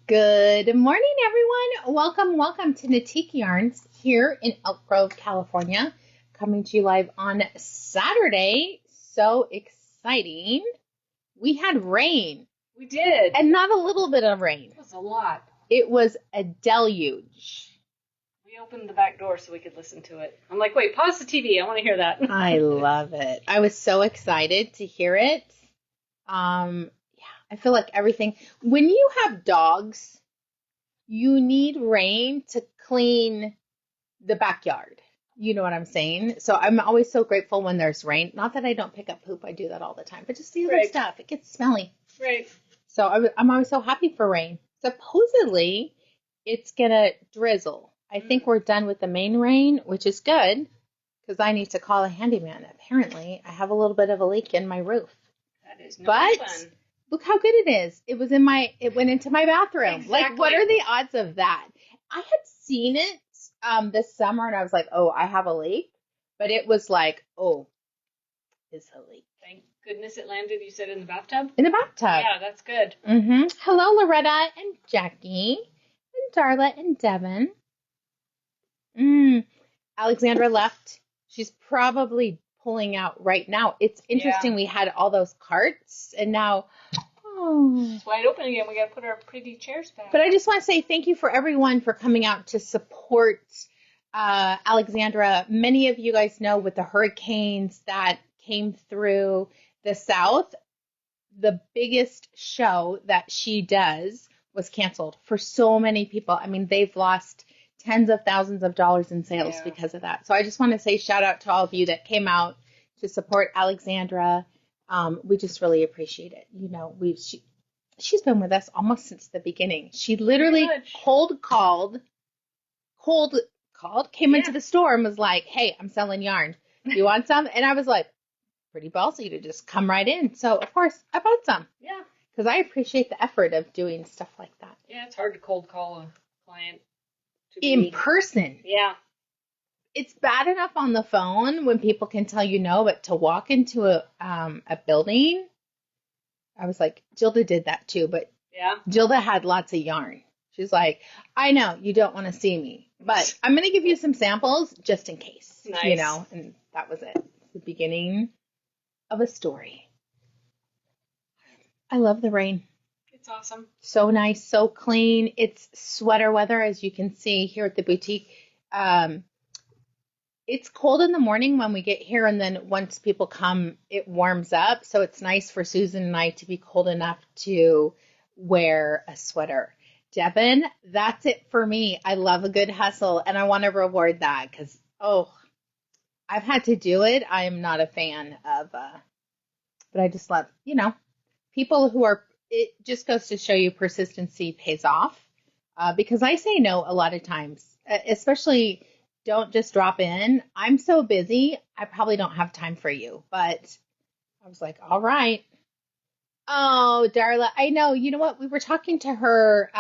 Good morning, everyone. Welcome to Natique Yarns here in Elk Grove, California. Coming to you live on Saturday. So exciting. We had rain. We did. And not a little bit of rain. It was a lot. It was a deluge. We opened the back door so we could listen to it. I'm like, wait, pause the TV. I want to hear that. I love it. I was so excited to hear it. I feel like everything. When you have dogs, you need rain to clean the backyard. You know what I'm saying? So I'm always so grateful when there's rain. Not that I don't pick up poop. I do that all the time. But just the other stuff. It gets smelly. Right. So I'm always so happy for rain. Supposedly, it's going to drizzle. I think we're done with the main rain, which is good because I need to call a handyman. Apparently, I have a little bit of a leak in my roof. That is not fun. Look how good it is. It went into my bathroom. Exactly. Like, what are the odds of that? I had seen it this summer, and I was like, oh, I have a leak. But it was like, oh, it's a leak. Thank goodness it landed, you said, in the bathtub? In the bathtub. Yeah, that's good. Mm-hmm. Hello, Loretta and Jackie and Darla and Devin. Alexandra left. She's probably pulling out right now. It's interesting. Yeah. We had all those carts, and now it's wide open again. We got to put our pretty chairs back. But I just want to say thank you for everyone for coming out to support Alexandra. Many of you guys know with the hurricanes that came through the South, the biggest show that she does was canceled for so many people. I mean, they've lost tens of thousands of dollars in sales because of that. So I just want to say shout out to all of you that came out to support Alexandra. We just really appreciate it. You know, she's been with us almost since the beginning. She literally cold called, came into the store and was like, hey, I'm selling yarn. Do you want some? And I was like, pretty ballsy to just come right in. So, of course, I bought some. Yeah. Because I appreciate the effort of doing stuff like that. Yeah, it's hard to cold call a client. In person. Yeah. It's bad enough on the phone when people can tell you no, but to walk into a building, I was like, Gilda did that too, but Gilda had lots of yarn. She's like, I know you don't want to see me, but I'm going to give you some samples just in case, you know, and that was it. The beginning of a story. I love the rain. It's awesome. So nice, so clean. It's sweater weather, as you can see here at the boutique. It's cold in the morning when we get here, and then once people come, it warms up. So it's nice for Susan and I to be cold enough to wear a sweater. Devin, that's it for me. I love a good hustle, and I want to reward that because, I've had to do it. I am not a fan of, but I just love, people who are, it just goes to show you persistency pays off because I say no a lot of times, especially don't just drop in. I'm so busy, I probably don't have time for you. But I was like, all right. Oh, Darla, I know. You know what? We were talking to her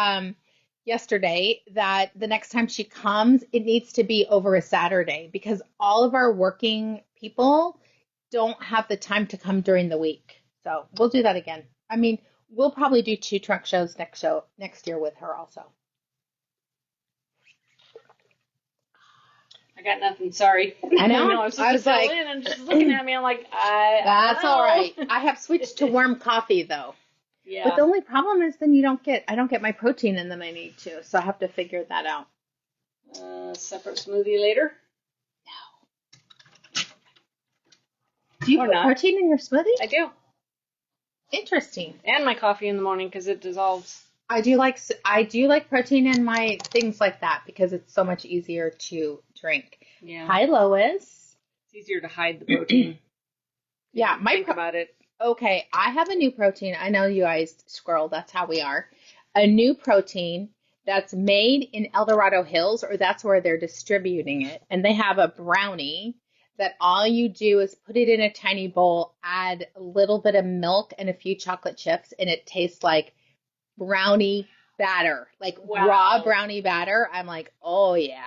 yesterday that the next time she comes, it needs to be over a Saturday because all of our working people don't have the time to come during the week. So we'll do that again. I mean, we'll probably do 2 trunk shows next year with her also. I got nothing. Sorry. I know. I was like, and she's looking at me. I'm like, that's all right. I have switched to warm coffee though. Yeah. But the only problem is then I don't get my protein in them I need to. So I have to figure that out. Separate smoothie later? No. Do you put protein in your smoothie? I do. Interesting. And my coffee in the morning because it dissolves. I do like protein in my things like that because it's so much easier to drink. Yeah. Hi, Lois. It's easier to hide the protein. Yeah, think about it. Okay, I have a new protein. I know you guys squirrel. That's how we are. A new protein that's made in El Dorado Hills, or that's where they're distributing it. And they have a brownie that all you do is put it in a tiny bowl, add a little bit of milk and a few chocolate chips, and it tastes like brownie batter, like raw brownie batter. I'm like, oh yeah.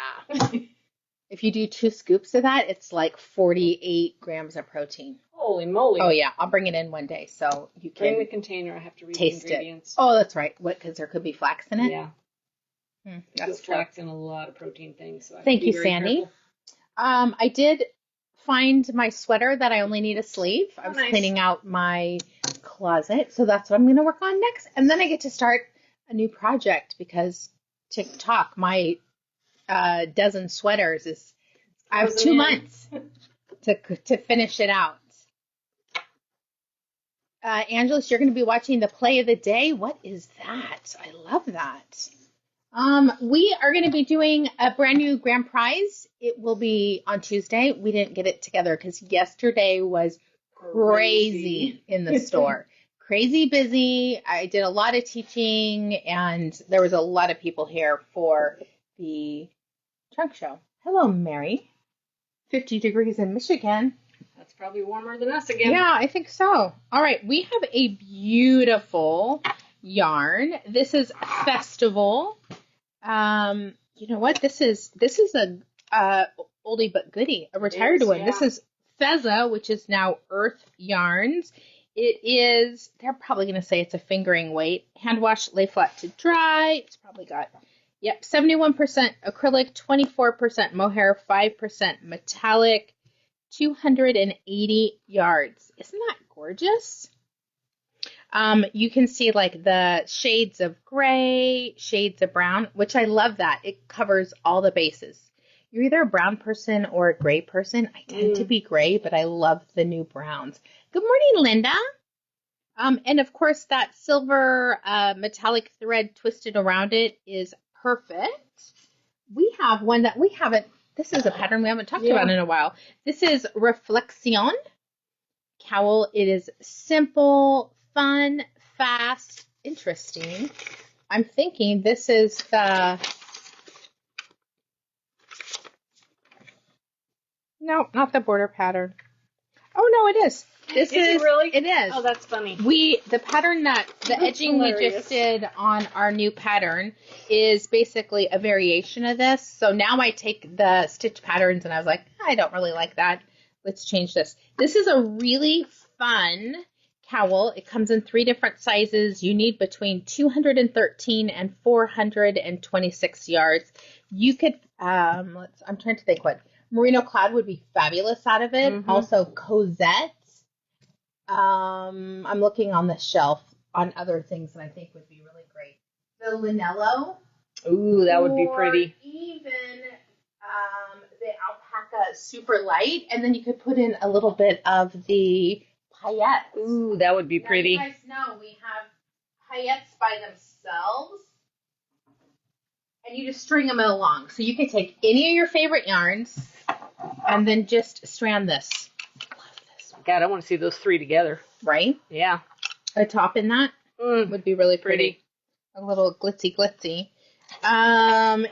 If you do 2 scoops of that, it's like 48 grams of protein. Holy moly. Oh, yeah. I'll bring it in one day so you can Bring the container. I have to read the taste it. ingredients. Oh, that's right. What? Because there could be flax in it? Yeah. That's true. Flax in a lot of protein things. So I have Thank to be you, very Sandy. careful. I did find my sweater that I only need a sleeve. I was cleaning out my closet, so that's what I'm going to work on next. And then I get to start a new project because TikTok, my dozen sweaters is, I have 2 months to finish it out. Angeles, you're going to be watching the play of the day. What is that? I love that. We are going to be doing a brand new grand prize. It will be on Tuesday. We didn't get it together because yesterday was crazy in the store. Crazy busy. I did a lot of teaching, and there was a lot of people here for the trunk show. Hello, Mary. 50 degrees in Michigan. That's probably warmer than us again. Yeah, I think so. All right, we have a beautiful yarn. This is Festival. You know what? This is a oldie but goodie, a retired one. Yeah. This is Fezza, which is now Earth Yarns. It is, they're probably going to say it's a fingering weight. Hand wash, lay flat to dry. It's probably got, 71% acrylic, 24% mohair, 5% metallic, 280 yards. Isn't that gorgeous? You can see like the shades of gray, shades of brown, which I love that. It covers all the bases. You're either a brown person or a gray person. I tend to be gray, but I love the new browns. Good morning, Linda. And of course that silver metallic thread twisted around it is perfect. We have one that we haven't, this is a pattern we haven't talked about in a while. This is Reflexion cowl. It is simple, fun, fast, interesting. I'm thinking this is the, no, not the border pattern. Oh, no, it is. This is it really? It is. Oh, that's funny. The pattern the edging we just did on our new pattern is basically a variation of this. So now I take the stitch patterns and I was like, I don't really like that. Let's change this. This is a really fun cowl. It comes in 3 different sizes. You need between 213 and 426 yards. You could, I'm trying to think what. Merino cloud would be fabulous out of it. Mm-hmm. Also Cosette. I'm looking on the shelf on other things that I think would be really great. The Linello. Ooh, that would be pretty. Even the alpaca super light, and then you could put in a little bit of the paillettes. Ooh, that would be pretty. You guys know we have paillettes by themselves, and you just string them along. So you can take any of your favorite yarns, and then just strand this. God, I want to see those 3 together. Right? Yeah. A top in that would be really pretty. A little glitzy.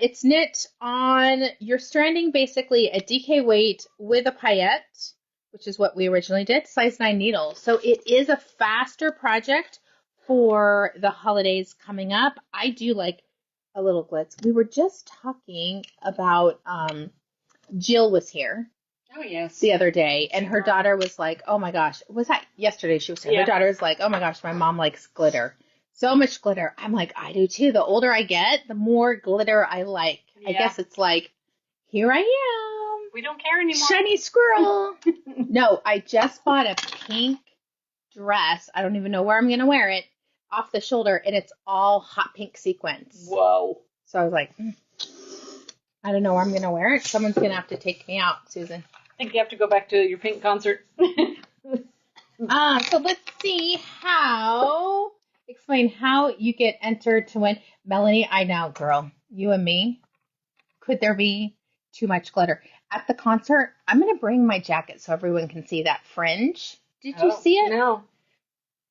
It's knit on, you're stranding basically a DK weight with a paillette, which is what we originally did, size 9 needle. So it is a faster project for the holidays coming up. I do like a little glitz. We were just talking about, Jill was here. Oh, yes. The other day, and her daughter was like, oh my gosh, was that yesterday? She was saying, her daughter was like, oh my gosh, my mom likes glitter. So much glitter. I'm like, I do too. The older I get, the more glitter I like. Yeah. I guess it's like, here I am. We don't care anymore. Shiny squirrel. No, I just bought a pink dress. I don't even know where I'm going to wear it, off the shoulder, and it's all hot pink sequins. Whoa. So I was like, I don't know where I'm going to wear it. Someone's going to have to take me out, Susan. I think you have to go back to your pink concert. So let's see explain how you get entered to win. Melanie, I know, girl, you and me, could there be too much glitter? At the concert, I'm going to bring my jacket so everyone can see that fringe. Did you see it? No.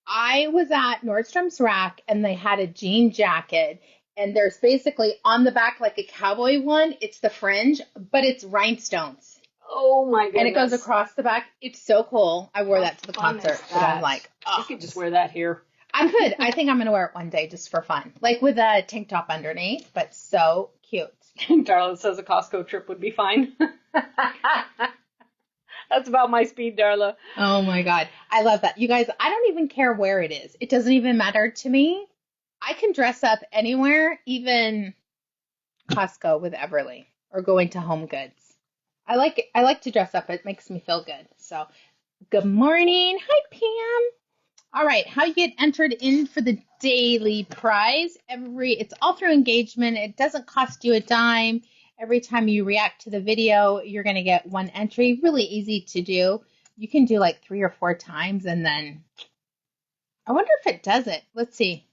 I was at Nordstrom's Rack, and they had a jean jacket, and there's basically on the back like a cowboy one. It's the fringe, but it's rhinestones. Oh my goodness. And it goes across the back. It's so cool. I wore that to the concert. But I'm like, oh. You could just wear that here. I could. I think I'm going to wear it one day just for fun. Like with a tank top underneath, but so cute. Darla says a Costco trip would be fine. That's about my speed, Darla. Oh my God. I love that. You guys, I don't even care where it is. It doesn't even matter to me. I can dress up anywhere, even Costco with Everly or going to Home Goods. I like to dress up. It makes me feel good. So, good morning. Hi, Pam. All right, how you get entered in for the daily prize. It's all through engagement. It doesn't cost you a dime. Every time you react to the video, you're going to get one entry. Really easy to do. You can do like 3 or 4 times, and then I wonder if it does it. Let's see.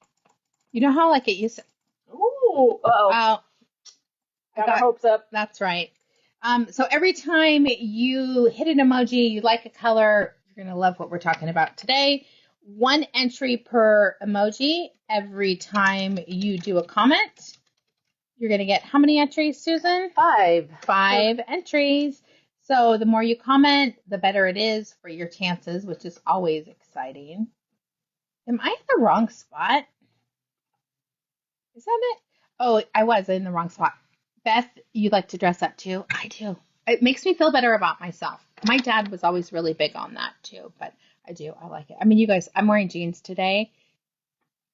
You know how like it used to. Ooh, Oh, got our hopes up. That's right. So every time you hit an emoji, you like a color, you're going to love what we're talking about today. 1 entry per emoji. Every time you do a comment, you're going to get how many entries, Susan? 5. 5 entries. So the more you comment, the better it is for your chances, which is always exciting. Am I in the wrong spot? Is that it? Oh, I was in the wrong spot. Beth, you like to dress up too? I do. It makes me feel better about myself. My dad was always really big on that too, but I do. I like it. I mean, you guys, I'm wearing jeans today.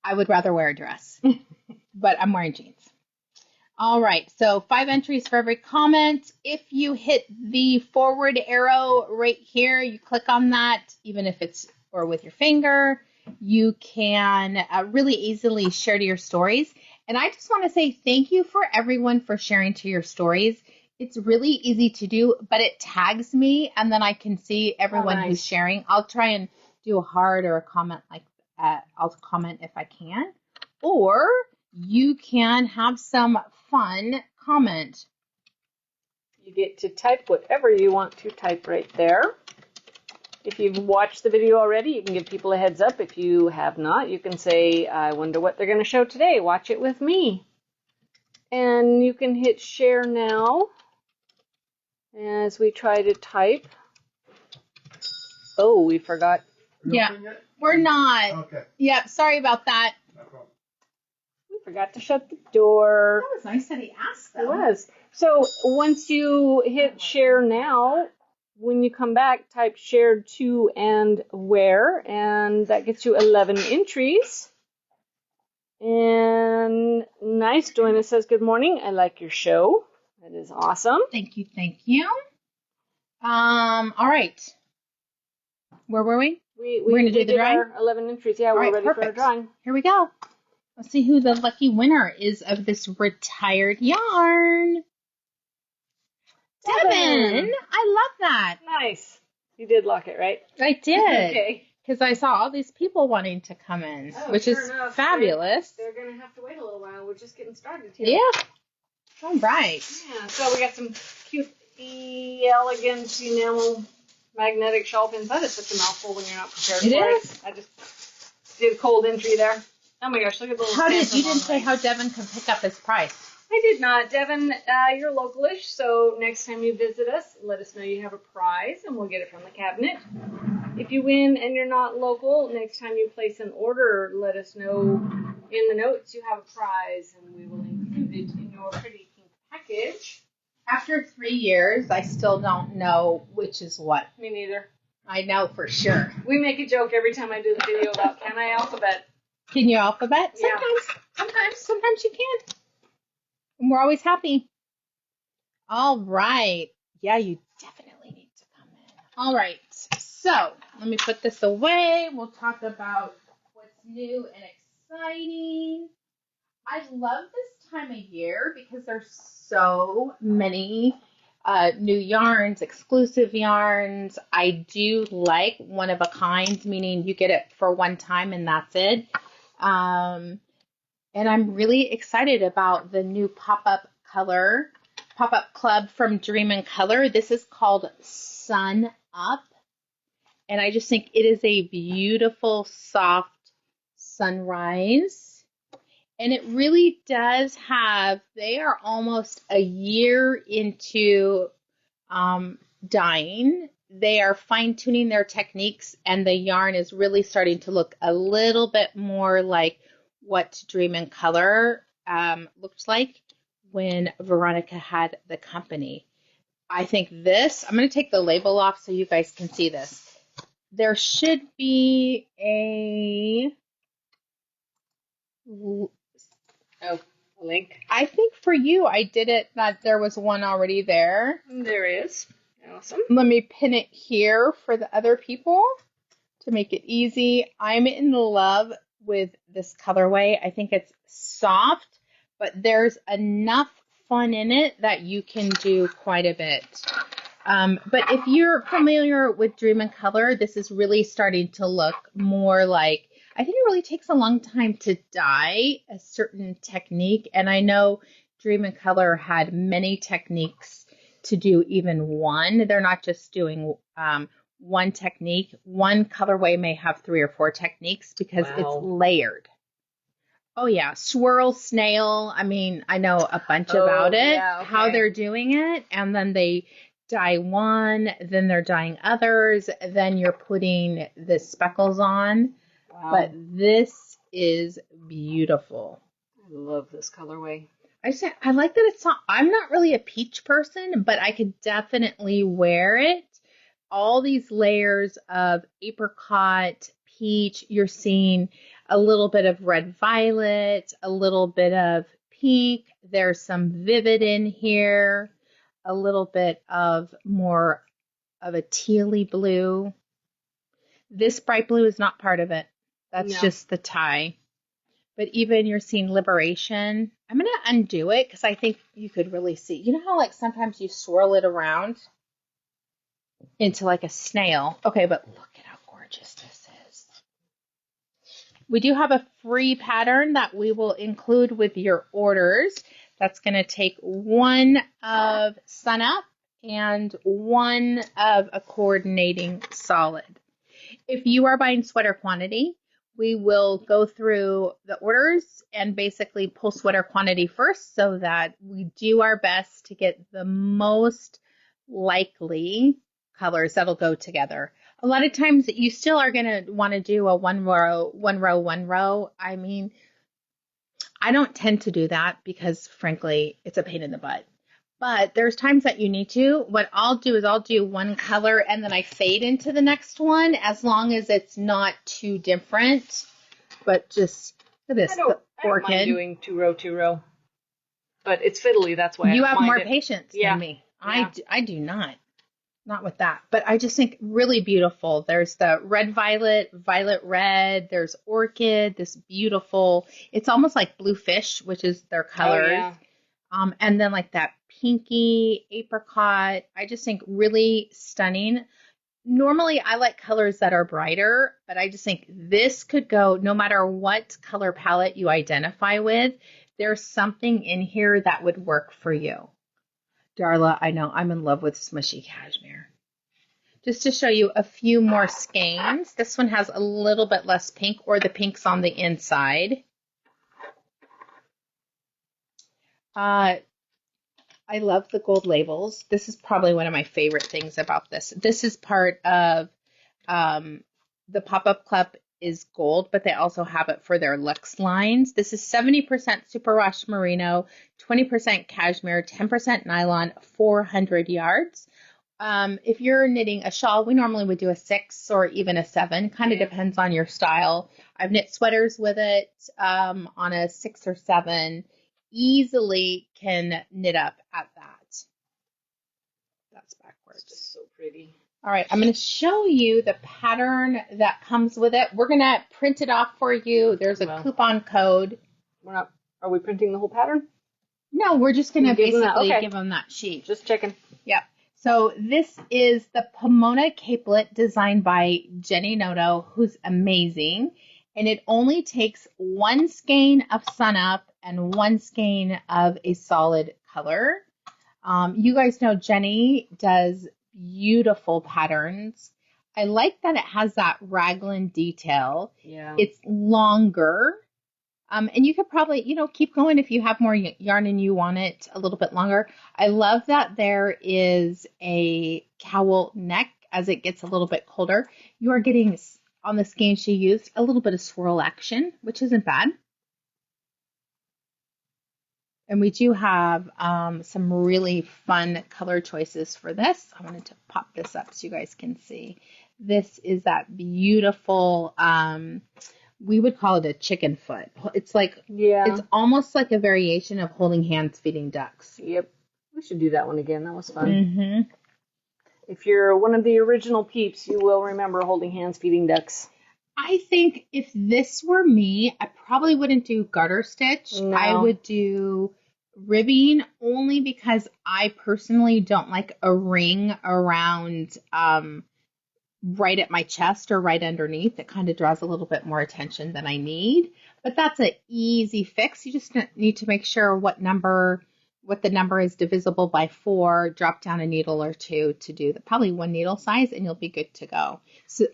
I would rather wear a dress, but I'm wearing jeans. All right, so 5 entries for every comment. If you hit the forward arrow right here, you click on that, even if it's or with your finger, you can really easily share to your stories. And I just want to say thank you for everyone for sharing to your stories. It's really easy to do, but it tags me, and then I can see everyone who's sharing. I'll try and do a heart or a comment like that. I'll comment if I can. Or you can have some fun comment. You get to type whatever you want to type right there. If you've watched the video already, you can give people a heads up. If you have not, you can say, I wonder what they're going to show today. Watch it with me. And you can hit share now as we try to type. Oh, we forgot. Yeah, we're not. Okay. Yep, sorry about that. No problem. We forgot to shut the door. That was nice that he asked, though. It was. So once you hit share now, when you come back, type shared to and where, and that gets you 11 entries. And nice, Joanna says, good morning. I like your show. That is awesome. Thank you, thank you. All right. Where were we? We're going to do the drawing? Our 11 entries. Yeah, All we're right, ready perfect. for our drawing. Here we go. Let's see who the lucky winner is of this retired yarn. Devin! I love that. Nice. You did lock it, right? I did. Okay. Because I saw all these people wanting to come in, which sure is enough. fabulous. They're going to have to wait a little while. We're just getting started here. Yeah. All right. Yeah, so we got some cute elegance enamel magnetic Shopins. That is such a mouthful when you're not prepared It for is. it. I just did a cold entry there. Oh my gosh, look at the little You didn't say how Devin can pick up his prize. I did not. Devin, you're localish, so next time you visit us, let us know you have a prize, and we'll get it from the cabinet. If you win and you're not local, next time you place an order, let us know in the notes you have a prize, and we will include it in your pretty pink package. After 3 years, I still don't know which is what. Me neither. I know for sure. We make a joke every time I do the video about can I alphabet? Can you alphabet? Yeah. Sometimes you can. And we're always happy. All right. Yeah, you definitely need to come in. All right. So let me put this away. We'll talk about what's new and exciting. I love this time of year because there's so many new yarns, exclusive yarns. I do like one of a kind, meaning you get it for one time and that's it. And I'm really excited about the new pop-up club from Dream and Color. This is called Sunup. And I just think it is a beautiful, soft sunrise. And it really does they are almost a year into dyeing. They are fine-tuning their techniques, and the yarn is really starting to look a little bit more like what Dream and Color looks like. when Veronica had the company. I think this, I'm going to take the label off so you guys can see this. There should be a Oh, a link. I think for you, I did it that there was one already there. There is. Awesome. Let me pin it here for the other people to make it easy. I'm in love with this colorway. I think it's soft, but there's enough fun in it that you can do quite a bit. But if you're familiar with Dream in Color, this is really starting to look more like, I think it really takes a long time to dye a certain technique. And I know Dream in Color had many techniques to do even one. They're not just doing one technique. One colorway may have 3 or 4 techniques because it's layered. Oh, yeah. Swirl, snail. I mean, I know a bunch about it, yeah, okay. how they're doing it. And then they dye one, then they're dyeing others, then you're putting the speckles on. Wow. But this is beautiful. I love this colorway. I like that it's not, I'm not really a peach person, but I could definitely wear it. All these layers of apricot, peach, you're seeing a little bit of red violet, a little bit of pink. There's some vivid in here, a little bit of more of a tealy blue. This bright blue is not part of it. That's just the tie. But even you're seeing Liberation. I'm going to undo it because I think you could really see. You know how like sometimes you swirl it around into like a snail? Okay, but look at how gorgeous this is. We do have a free pattern that we will include with your orders. That's going to take one of Sunup and one of a coordinating solid. If you are buying sweater quantity, we will go through the orders and basically pull sweater quantity first so that we do our best to get the most likely colors that'll go together. A lot of times you still are going to want to do a one row. I mean, I don't tend to do that because frankly, it's a pain in the butt. But there's times that you need to. What I'll do is I'll do one color and then I fade into the next one as long as it's not too different. But just look at this, the orchid. I don't mind doing 2 row. But it's fiddly, that's why you I have don't more mind it. patience than me. Yeah. I do not with that. But I just think really beautiful. There's the red violet, violet red. There's orchid, this beautiful. It's almost like blue fish, which is their colors. Oh, yeah. And then like that pinky apricot. I just think really stunning. Normally I like colors that are brighter, but I just think this could go no matter what color palette you identify with. There's something in here that would work for you. Darla, I know I'm in love with Smooshy Cashmere. Just to show you a few more skeins. This one has a little bit less pink, or the pink's on the inside. I love the gold labels. This is probably one of my favorite things about this. This is part of the Pop-Up Club is gold, but they also have it for their Luxe lines. This is 70% superwash merino, 20% cashmere, 10% nylon, 400 yards. If you're knitting a shawl, we normally would do a 6 or even a 7. Kind of depends on your style. I've knit sweaters with it on a 6 or 7. Easily can knit up at that. That's backwards. It's just so pretty. All right, I'm going to show you the pattern that comes with it. We're going to print it off for you. There's a coupon code. Are we printing the whole pattern? No, we're just going to basically give them that sheet. Just checking. Yep. So this is the Pomona capelet designed by Jenny Noto, who's amazing. And it only takes 1 skein of Sunup and 1 skein of a solid color. You guys know Jenny does beautiful patterns. I like that it has that raglan detail. Yeah. It's longer. And you could probably, keep going if you have more yarn and you want it a little bit longer. I love that there is a cowl neck as it gets a little bit colder. You are getting, on the skein she used, a little bit of swirl action, which isn't bad. And we do have some really fun color choices for this. I wanted to pop this up so you guys can see. This is that beautiful, we would call it a chicken foot. It's like, it's almost like a variation of holding hands feeding ducks. Yep. We should do that one again. That was fun. Mm-hmm. If you're one of the original peeps, you will remember holding hands feeding ducks. I think if this were me, I probably wouldn't do garter stitch. No. I would do ribbing only because I personally don't like a ring around right at my chest or right underneath. It kind of draws a little bit more attention than I need. But that's an easy fix. You just need to make sure what the number is divisible by 4, drop down a needle or 2 to do probably 1 needle size, and you'll be good to go. So,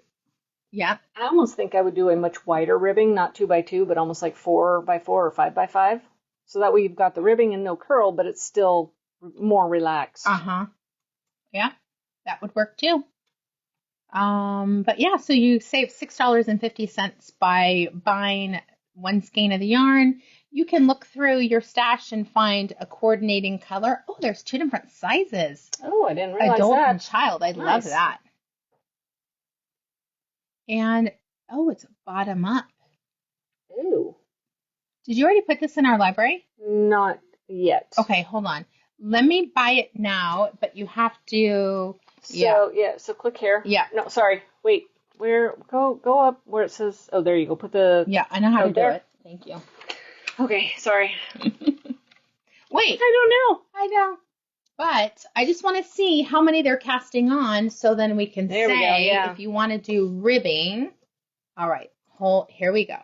yeah. I almost think I would do a much wider ribbing, not 2 by 2, but almost like 4 by 4 or 5 by 5. So that way you've got the ribbing and no curl, but it's still more relaxed. Yeah, that would work too. But yeah, so you save $6.50 by buying 1 skein of the yarn. You can look through your stash and find a coordinating color. Oh, there's 2 different sizes. Oh, I didn't realize Adult that. and child. I love that. And, oh, it's bottom up. Ooh. Did you already put this in our library? Not yet. Okay, hold on. Let me buy it now, but you have to... So click here. Yeah. No, sorry. Wait. Go up where it says, oh, there you go. Put the... Yeah, I know how to do it. Thank you. Okay, sorry. Wait. I don't know. I know. But I just want to see how many they're casting on so then we can say if you want to do ribbing. All right. Here we go.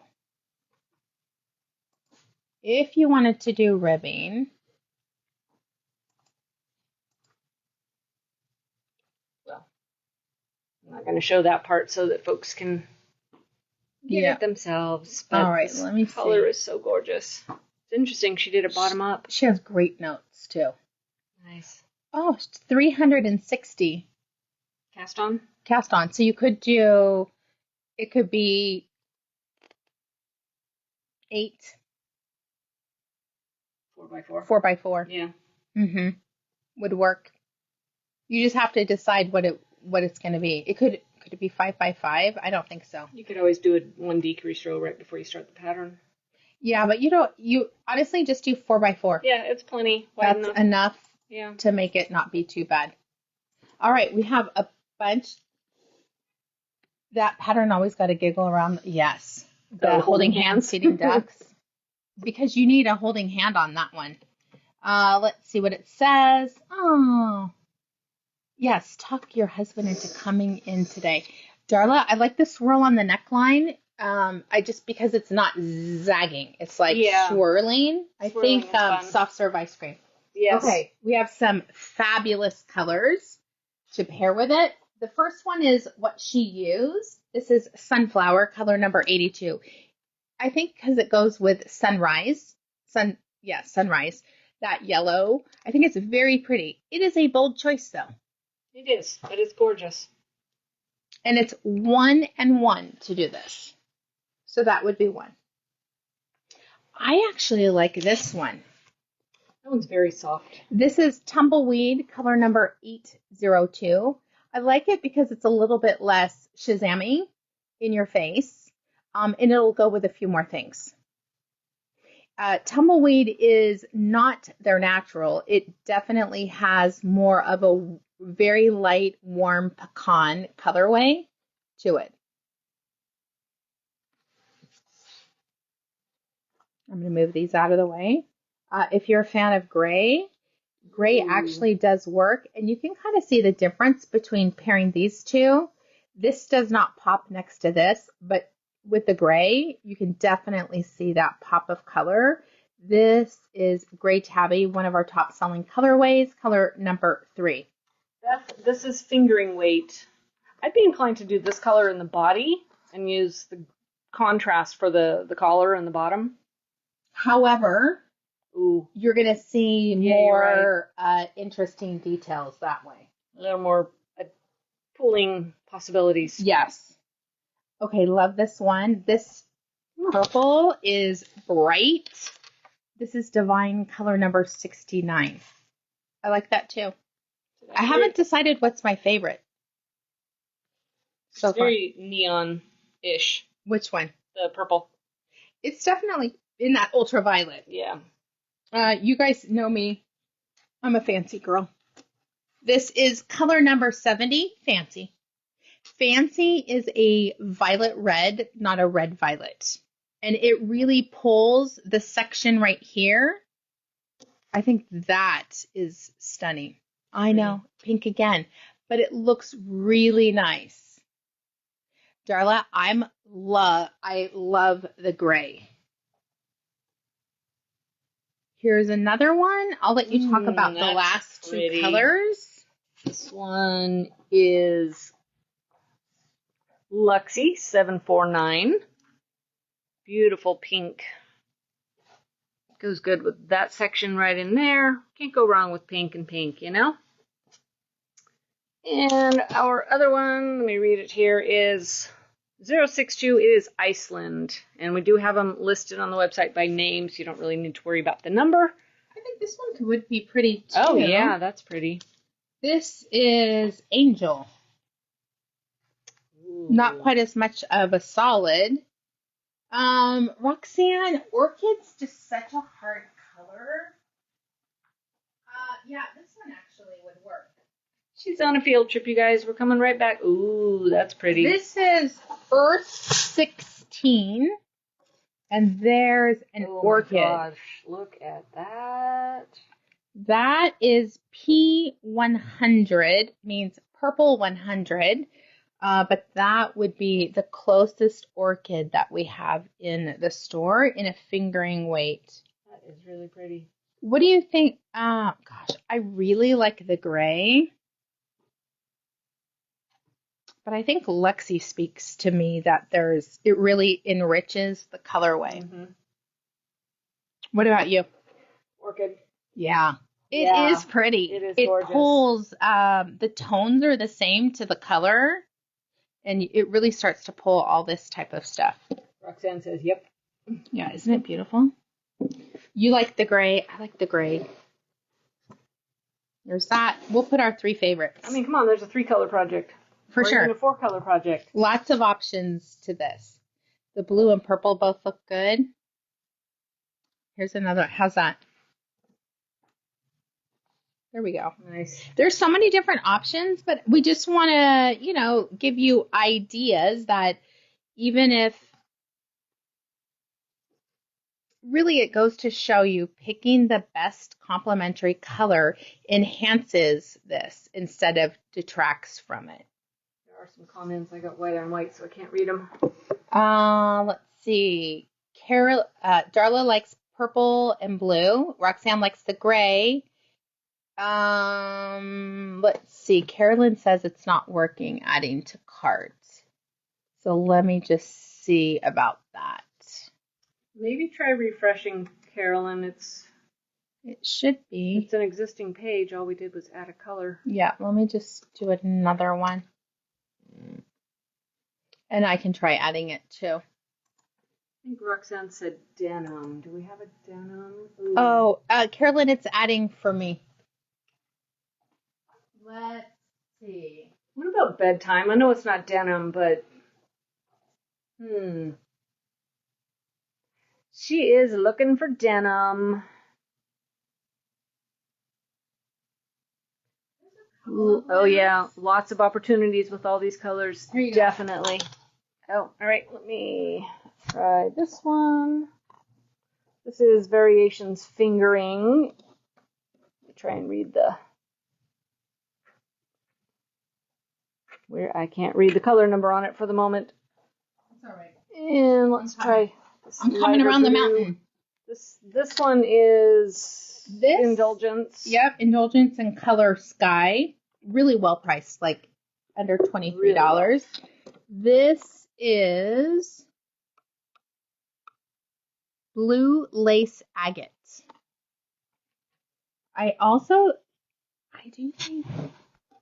If you wanted to do ribbing, well, I'm not going to show that part so that folks can get it themselves. But all right, let me see. Color is so gorgeous. It's interesting. She did it bottom up. She has great notes too. Nice. Oh, 360 cast on. Cast on. So you could do. It could be 8. 4 by 4. 4 by 4. Yeah. Mm-hmm. Would work. You just have to decide what it's going to be. Could it be 5 by 5? I don't think so. You could always do 1 decrease row right before you start the pattern. Yeah, but you honestly just do 4 by 4. Yeah, it's plenty. That's enough. Yeah. To make it not be too bad. All right, we have a bunch. That pattern always got to giggle around. Yes, the holding hands feeding ducks. Because you need a holding hand on that one. Let's see what it says. Oh, yes, talk your husband into coming in today. Darla, I like the swirl on the neckline. Because it's not zagging. It's like swirling. I think soft serve ice cream. Yes. Okay, we have some fabulous colors to pair with it. The first one is what she used. This is Sunflower, color number 82. I think because it goes with Sunrise. Sunrise. That yellow. I think it's very pretty. It is a bold choice, though. It is, but it's gorgeous. And it's 1 and 1 to do this. So that would be 1. I actually like this one. That one's very soft. This is Tumbleweed, color number 802. I like it because it's a little bit less Shazammy in your face, and it'll go with a few more things. Tumbleweed is not their natural. It definitely has more of a very light, warm pecan colorway to it. I'm going to move these out of the way. If you're a fan of gray actually does work. And you can kind of see the difference between pairing these two. This does not pop next to this, but with the gray, you can definitely see that pop of color. This is Gray Tabby, one of our top selling colorways, color number 3. This is fingering weight. I'd be inclined to do this color in the body and use the contrast for the collar and the bottom. However, you're going to see more interesting details that way. A little more pooling possibilities. Yes. Okay, love this one. This purple is bright, This is Divine color number 69. I like that too. I haven't decided what's my favorite so far. Very neon-ish. Which one? The purple. It's definitely in that ultraviolet. Yeah. You guys know me. I'm a fancy girl. This is color number 70, Fancy. Fancy is a violet red, not a red violet. And it really pulls the section right here. I think that is stunning. I know, pink again, but it looks really nice. Darla, I love the gray. Here's another one. I'll let you talk about the last two colors. This one is Luxie 749. Beautiful pink. Goes good with that section right in there. Can't go wrong with pink and pink, you know? And our other one, let me read it here, is 062 is Iceland. And we do have them listed on the website by name, so you don't really need to worry about the number. I think this one would be pretty too. Oh, yeah, that's pretty. This is Angel. Ooh. Not quite as much of a solid. Roxanne, Orchid's just such a hard color. Yeah, this one actually would work. She's on a field trip, you guys. We're coming right back. Ooh, that's pretty. This is Earth 16. And there's an orchid. Oh my gosh, look at that. That is P100, means purple 100. But that would be the closest orchid that we have in the store in a fingering weight. That is really pretty. What do you think? Gosh, I really like the gray. But I think Lexi speaks to me that it really enriches the colorway. Mm-hmm. What about you? Orchid. Yeah. It is pretty. It is gorgeous. It pulls, the tones are the same to the color. And it really starts to pull all this type of stuff. Roxanne says, yep. Yeah, isn't it beautiful? You like the gray. I like the gray. There's that. We'll put our 3 favorites. I mean, come on, there's a 3-color project. For sure. Even a 4-color project. Lots of options to this. The blue and purple both look good. Here's another. How's that? There we go. Nice. There's so many different options, but we just want to, give you ideas that even if really it goes to show you picking the best complementary color enhances this instead of detracts from it. There are some comments. I got white on white, so I can't read them. Let's see. Darla likes purple and blue. Roxanne likes the gray. Let's see. Carolyn says it's not working, adding to cart. So let me just see about that. Maybe try refreshing, Carolyn. It should be. It's an existing page. All we did was add a color. Yeah, let me just do another one. And I can try adding it too. I think Roxanne said denim. Do we have a denim? Ooh. Oh, Carolyn, it's adding for me. Let's see. What about bedtime? I know it's not denim, but she is looking for denim. Oh yeah, lots of opportunities with all these colors. Definitely. Oh, all right. Let me try this one. This is Variations Fingering. Let me try and read I can't read the color number on it for the moment. That's all right. And let's try this. I'm coming around the mountain. This one is Indulgence. Yep, Indulgence in color Sky. Really well priced, like under $23. Really well. This is Blue Lace Agate. I do think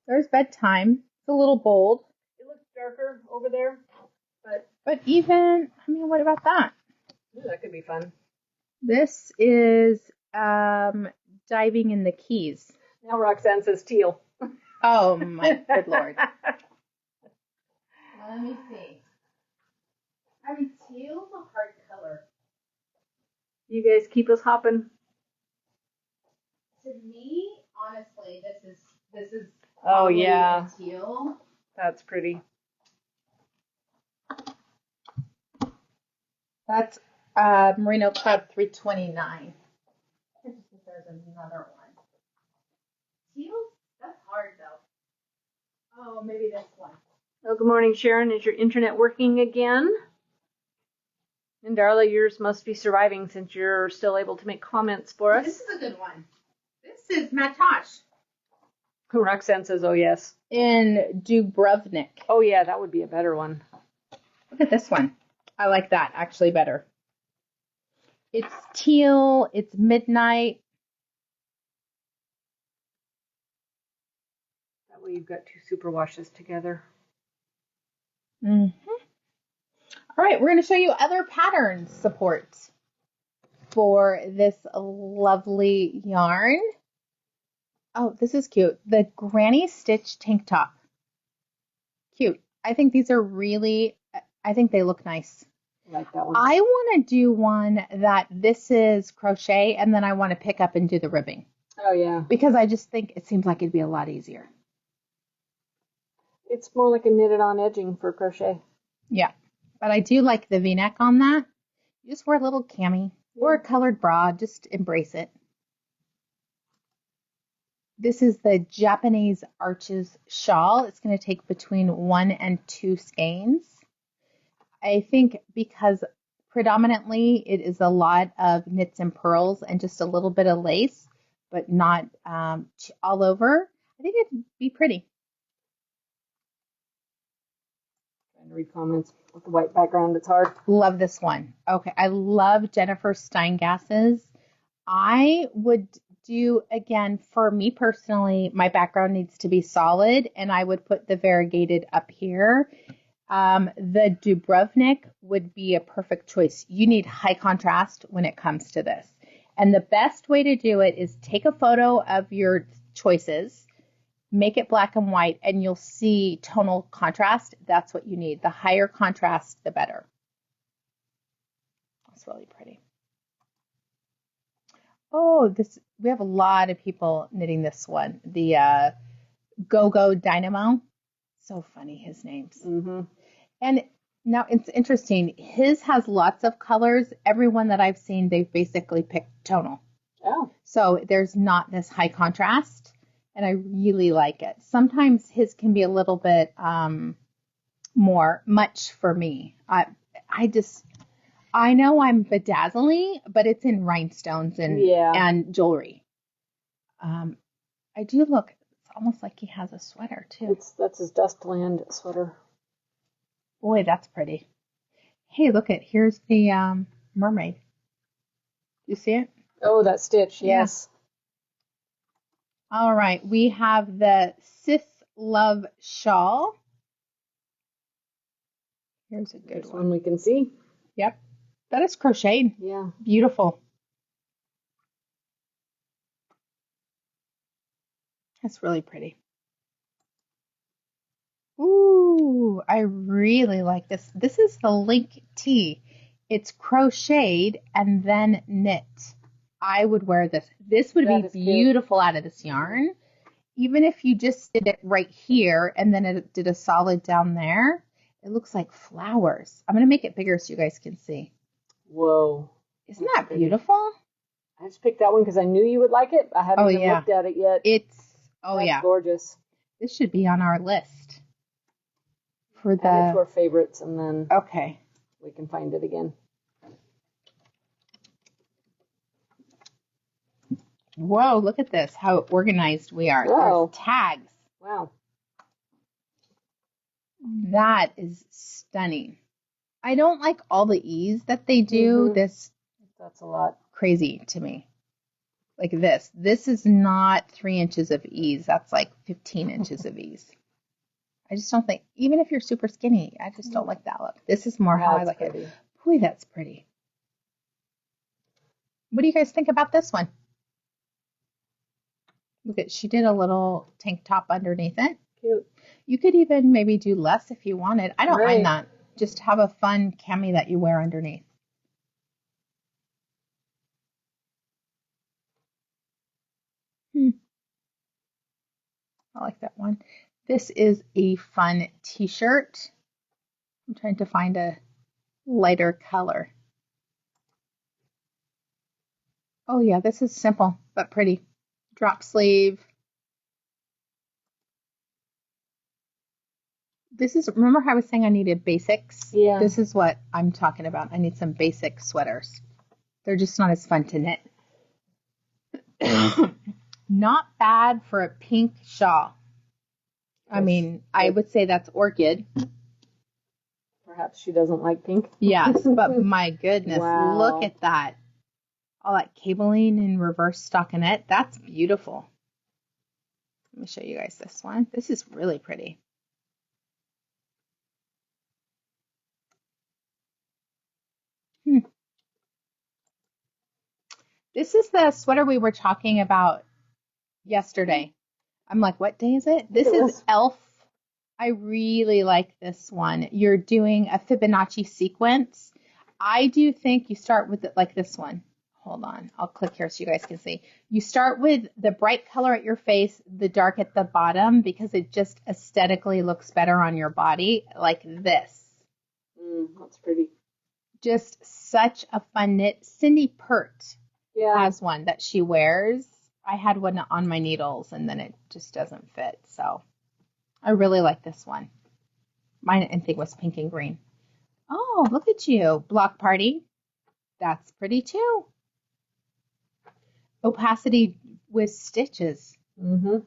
there's Bedtime. It's a little bold. It looks darker over there, but even, what about that? Ooh, that could be fun. This is diving in the Keys. Now Roxanne says teal. Oh my good Lord. Let me see. I mean, teal's a hard color. You guys keep us hopping. To me, honestly, this is Oh yeah, teal. that's pretty. That's Merino Cloud 329. There's another one. Teal, that's hard though. Oh, maybe this one. Oh, good morning, Sharon. Is your internet working again? And Darla, yours must be surviving since you're still able to make comments for us. This is a good one. This is Matosh. Roxanne says, oh yes. In Dubrovnik. Oh yeah, that would be a better one. Look at this one. I like that actually better. It's teal. It's midnight. That way you've got two super washes together. Mm-hmm. All right, we're going to show you other pattern supports for this lovely yarn. Oh, this is cute. The Granny Stitch tank top. Cute. I think these are really, I think they look nice. I like that one. I want to do one that this is crochet and then I want to pick up and do the ribbing. Oh yeah. Because I just think it seems like it'd be a lot easier. It's more like a knitted on edging for crochet. Yeah. But I do like the V-neck on that. You just wear a little cami or a colored bra. Just embrace it. This is the Japanese Arches shawl. It's going to take between 1 and 2 skeins. I think because predominantly it is a lot of knits and pearls and just a little bit of lace, but not all over. I think it'd be pretty. Trying to read comments with the white background. It's hard. Love this one. Okay, I love Jennifer Steingass's. I would do, again, for me personally, my background needs to be solid, and I would put the variegated up here. The Dubrovnik would be a perfect choice. You need high contrast when it comes to this. And the best way to do it is take a photo of your choices, make it black and white, and you'll see tonal contrast. That's what you need. The higher contrast, the better. That's really pretty. Oh, we have a lot of people knitting this one. The Go-Go Dynamo. So funny, his names. Mm-hmm. And now it's interesting. His has lots of colors. Every one that I've seen, they've basically picked tonal. Oh. So there's not this high contrast, and I really like it. Sometimes his can be a little bit much for me. I know I'm bedazzling, but it's in rhinestones and jewelry. I do look. It's almost like he has a sweater too. That's his Dustland sweater. Boy, that's pretty. Hey, look at here's the mermaid. You see it? Oh, that stitch. Yes. Yeah. All right, we have the Sis Love shawl. Here's a good one we can see. Yep. That is crocheted. Yeah. Beautiful. That's really pretty. Ooh, I really like this. This is the Link Tee. It's crocheted and then knit. I would wear this. This would be beautiful out of this yarn. Even if you just did it right here and then it did a solid down there, it looks like flowers. I'm going to make it bigger so you guys can see. Whoa. Isn't that beautiful? I just picked that one because I knew you would like it. I haven't even looked at it yet. That's gorgeous. This should be on our list. For the... Add it to our favorites and then okay, we can find it again. Whoa, look at this, how organized we are. Whoa. There's tags. Wow. That is stunning. I don't like all the ease that they do. That's a lot. Crazy to me. Like this. This is not 3 inches of ease. That's like 15 inches of ease. I just don't think, even if you're super skinny, I just don't like that look. This is more how I like it. Boy, that's pretty. What do you guys think about this one? Look at, she did a little tank top underneath it. Cute. You could even maybe do less if you wanted. I don't mind Right. that. Just have a fun cami that you wear underneath. I like that one. This is a fun t-shirt. I'm trying to find a lighter color. Oh yeah, this is simple but pretty. Drop sleeve. This is, remember how I was saying I needed basics? Yeah. This is what I'm talking about. I need some basic sweaters. They're just not as fun to knit. Not bad for a pink shawl. I mean, I would say that's orchid. Perhaps she doesn't like pink. Yes, but my goodness, Wow. look at that. All that cabling and reverse stockinette. That's beautiful. Let me show you guys this one. This is really pretty. This is the sweater we were talking about yesterday. I'm like, what day is it? This is Elf. I really like this one. You're doing a Fibonacci sequence. I do think you start with it like this one. Hold on. I'll click here so you guys can see. You start with the bright color at your face, the dark at the bottom, because it just aesthetically looks better on your body, like this. That's pretty. Just such a fun knit. Cindy Pert Yeah. has one that she wears. I had one on my needles and then it just doesn't fit. So I really like this one. Mine, I think, was pink and green. Oh, look at you. Block party. That's pretty too. Opacity with stitches. Mm-hmm.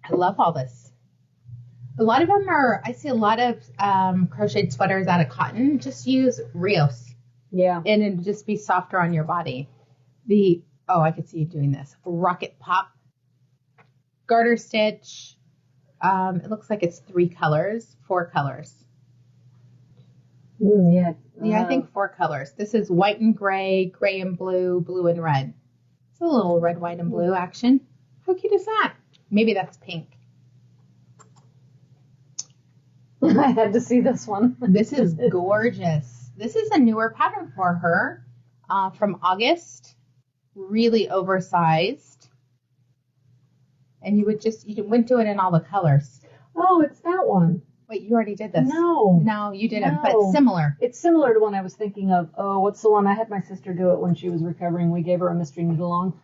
I love all this. A lot of them are, I see a lot of crocheted sweaters out of cotton. Just use Rios. Yeah. And it'll just be softer on your body. Oh, I could see you doing this. Rocket Pop. Garter stitch. It looks like it's 4 colors. Yeah. Yeah, I think 4 colors. This is white and gray, gray and blue, blue and red. It's a little red, white, and blue action. How cute is that? Maybe that's pink. I had to see this one. This is gorgeous. This is a newer pattern for her from August. Really oversized. And you wouldn't do it in all the colors. Oh, it's that one. Wait, you already did this. No, you didn't, No. but similar. It's similar to one I was thinking of. Oh, what's the one? I had my sister do it when she was recovering. We gave her a mystery knit along.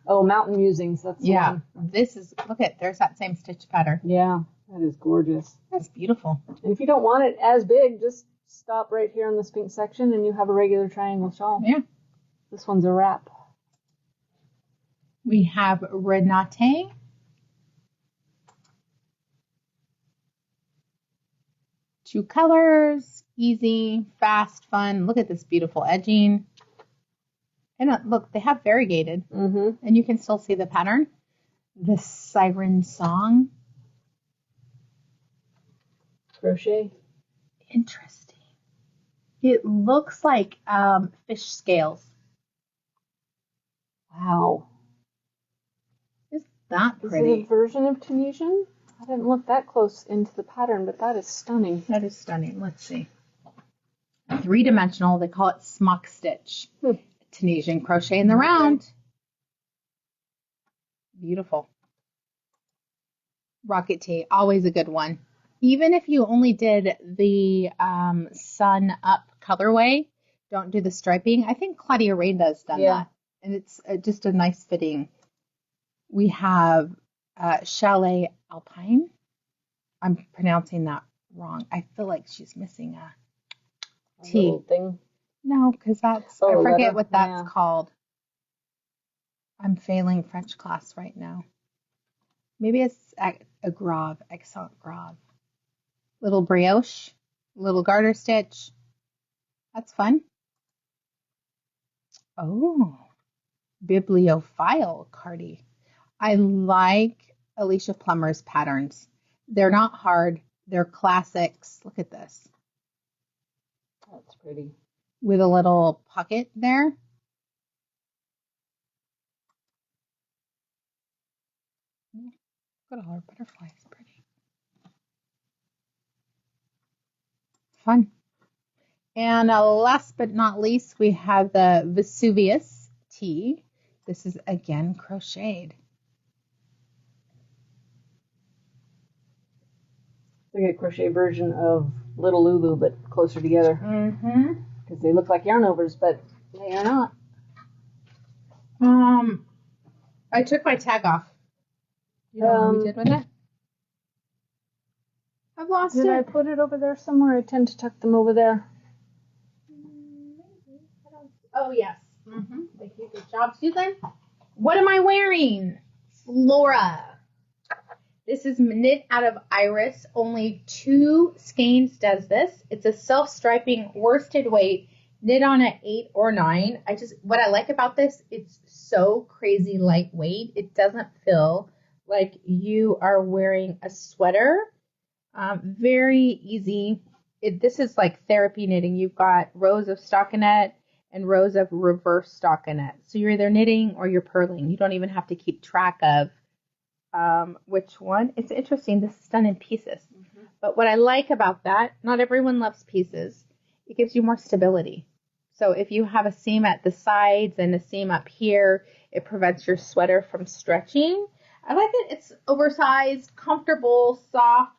Oh, Mountain Musings. That's the one. This is, there's that same stitch pattern. Yeah, that is gorgeous. That's beautiful. And if you don't want it as big, just stop right here in this pink section and you have a regular triangle shawl. Yeah. This one's a wrap. We have Renate. Two colors, easy, fast, fun. Look at this beautiful edging. And look, they have variegated. Mm-hmm. And you can still see the pattern. The Siren Song. Crochet. Interesting. It looks like fish scales. Wow. Isn't that Is pretty? it a version of Tunisian? I didn't look that close into the pattern, but that is stunning. That is stunning. Let's see. 3-dimensional. They call it smock stitch. Tunisian crochet in the round. Beautiful. Rocket Tea, always a good one. Even if you only did the Sun Up colorway, don't do the striping. I think Claudia Rain does that. And it's just a nice fitting. We have Chalet Alpine. I'm pronouncing that wrong. I feel like she's missing a T. Little thing. No, because I forget what that's called. I'm failing French class right now. Maybe it's a grave, accent grave. Little brioche, little garter stitch. That's fun. Oh, bibliophile Cardi. I like Alicia Plummer's patterns. They're not hard. They're classics. Look at this. That's pretty. With a little pocket there. Look at all our butterflies. Pretty. Fun. And last but not least, we have the Vvus Tea. This is, again, crocheted. It's like a crochet version of Little Lulu, but closer together. Mm-hmm. Because they look like yarn overs, but they are not. I took my tag off. You know what we did with it? I've lost it. Did I put it over there somewhere? I tend to tuck them over there. Oh, yes. Mm-hmm. Thank you. Good job, Susan. What am I wearing? Flora. This is knit out of iris. Only 2 skeins does this. It's a self-striping worsted weight, knit on at 8 or 9. What I like about this, it's so crazy lightweight. It doesn't feel like you are wearing a sweater. Very easy. This is like therapy knitting. You've got rows of stockinette and rows of reverse stockinette. So you're either knitting or you're purling. You don't even have to keep track of which one. It's interesting. This is done in pieces. Mm-hmm. But what I like about that, not everyone loves pieces. It gives you more stability. So if you have a seam at the sides and a seam up here, it prevents your sweater from stretching. I like it. It's oversized, comfortable, soft.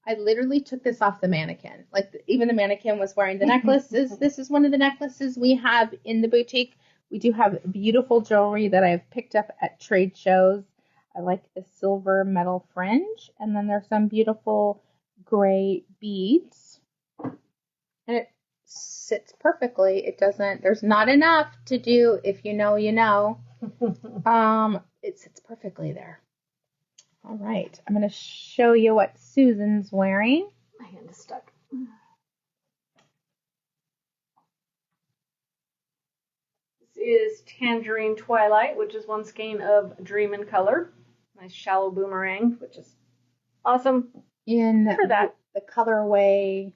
I literally took this off the mannequin. Like even the mannequin was wearing the necklaces. This is one of the necklaces we have in the boutique. We do have beautiful jewelry that I have picked up at trade shows. I like the silver metal fringe. And then there's some beautiful gray beads. And it sits perfectly. There's not enough to do if you know, you know. It sits perfectly there. All right, I'm going to show you what Susan's wearing. My hand is stuck. This is Tangerine Twilight, which is 1 skein of Dream in Color. Nice shallow boomerang, which is awesome. For that, the colorway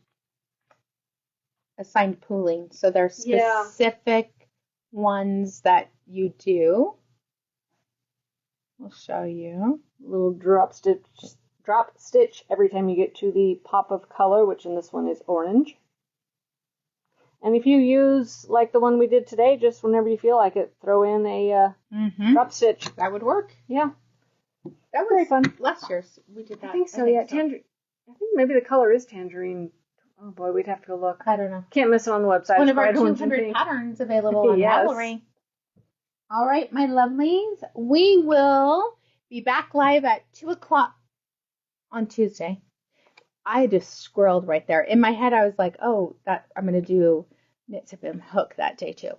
assigned pooling. So there's specific ones that you do. I'll show you. Little drop stitch every time you get to the pop of color, which in this one is orange. And if you use like the one we did today, just whenever you feel like it, throw in a drop stitch. That would work. Yeah. That was very fun. Last year's we did that. I think so, yeah. So. I think maybe the color is tangerine. Oh boy, we'd have to go look. I don't know. Can't miss it on the website. One of our 200 patterns available on yes. Ravelry. All right, my lovelies. We will be back live at 2 o'clock on Tuesday. I just squirreled right there. In my head, I was like, oh, I'm going to do Knit, Tip, and Hook that day too.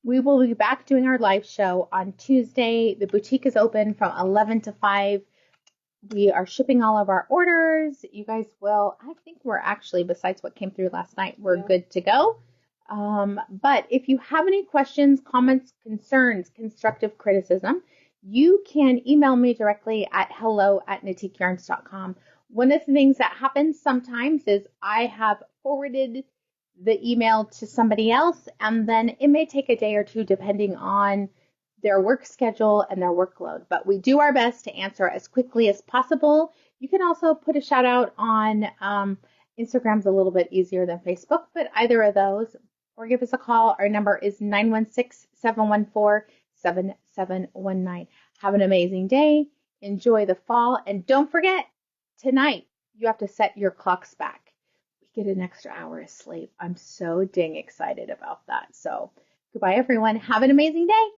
We will be back doing our live show on Tuesday. The boutique is open from 11 to 5. We are shipping all of our orders. You guys will, I think we're actually, besides what came through last night, we're good to go. But if you have any questions, comments, concerns, constructive criticism, you can email me directly at hello@knitteekyarns.com. One of the things that happens sometimes is I have forwarded the email to somebody else, and then it may take a day or two depending on their work schedule and their workload. But we do our best to answer as quickly as possible. You can also put a shout out on Instagram's a little bit easier than Facebook, but either of those, or give us a call. Our number is 916-714-7719. Have an amazing day. Enjoy the fall. And don't forget, tonight, you have to set your clocks back. We get an extra hour of sleep. I'm so dang excited about that. So goodbye, everyone. Have an amazing day.